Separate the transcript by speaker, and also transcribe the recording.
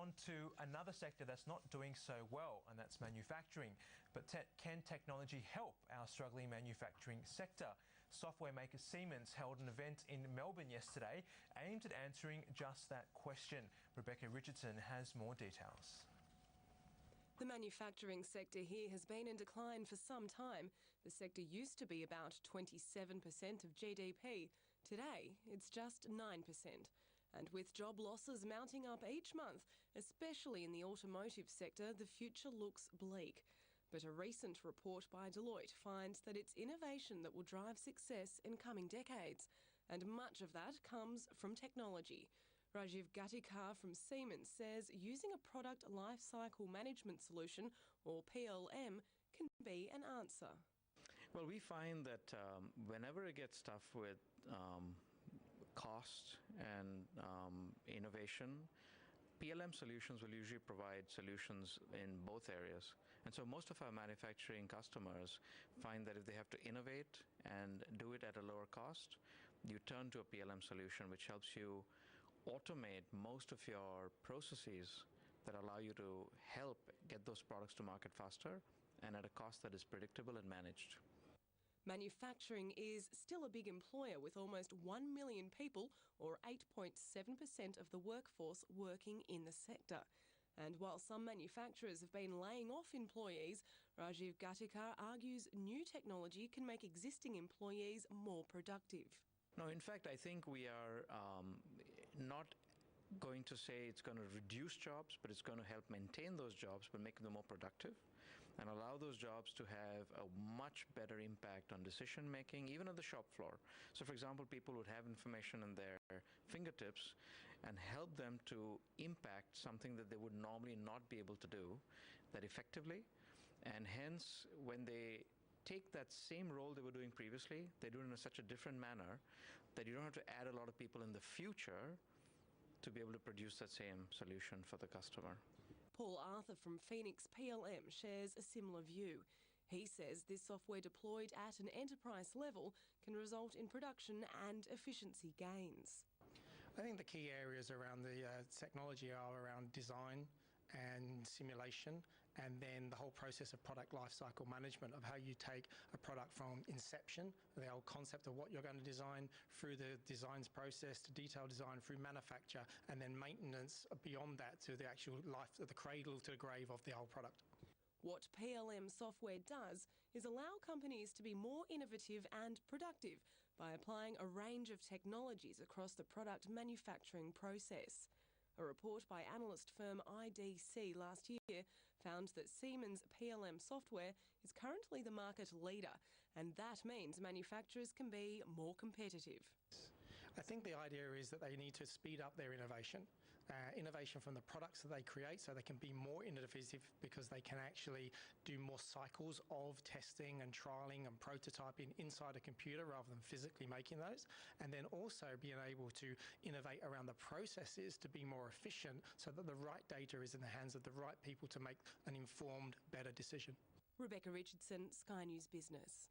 Speaker 1: on to another sector that's not doing so well, and that's manufacturing. But can technology help our struggling manufacturing sector? Software maker Siemens held an event in Melbourne yesterday aimed at answering just that question. Rebecca Richardson has more details.
Speaker 2: The manufacturing sector here has been in decline for some time. The sector used to be about 27% of GDP. Today, it's just 9%. And with job losses mounting up each month, especially in the automotive sector, the future looks bleak. But a recent report by Deloitte finds that it's innovation that will drive success in coming decades. And much of that comes from technology. Rajiv Ghatikar from Siemens says using a product lifecycle management solution, or PLM, can be an answer.
Speaker 3: Well, we find that whenever it gets tough with cost and innovation, PLM solutions will usually provide solutions in both areas. And so most of our manufacturing customers find that if they have to innovate and do it at a lower cost, you turn to a PLM solution, which helps you automate most of your processes that allow you to help get those products to market faster and at a cost that is predictable and managed.
Speaker 2: Manufacturing is still a big employer with almost 1 million people, or 8.7% of the workforce, working in the sector. And while some manufacturers have been laying off employees, Rajiv Ghatikar argues new technology can make existing employees more productive.
Speaker 3: No, in fact, I think we are not going to say it's going to reduce jobs, but it's going to help maintain those jobs, but make them more productive and allow those jobs to have a much better impact on decision making, even on the shop floor. So, for example, people would have information in their fingertips and help them to impact something that they would normally not be able to do that effectively. And hence, when they take that same role they were doing previously, they do it in such a different manner that you don't have to add a lot of people in the future to be able to produce that same solution for the customer.
Speaker 2: Paul Arthur from PhoenxPLM shares a similar view. He says this software deployed at an enterprise level can result in production and efficiency gains.
Speaker 4: I think the key areas around the technology are around design and simulation, and then the whole process of product lifecycle management, of how you take a product from inception, the whole concept of what you're going to design, through the designs process to detailed design, through manufacture, and then maintenance beyond that to the actual life, of the cradle to the grave of the whole product.
Speaker 2: What PLM software does is allow companies to be more innovative and productive by applying a range of technologies across the product manufacturing process. A report by analyst firm IDC last year found that Siemens PLM software is currently the market leader, and that means manufacturers can be more competitive.
Speaker 4: I think the idea is that they need to speed up their innovation from the products that they create, so they can be more innovative because they can actually do more cycles of testing and trialling and prototyping inside a computer rather than physically making those, and then also being able to innovate around the processes to be more efficient so that the right data is in the hands of the right people to make an informed, better decision.
Speaker 2: Rebecca Richardson, Sky News Business.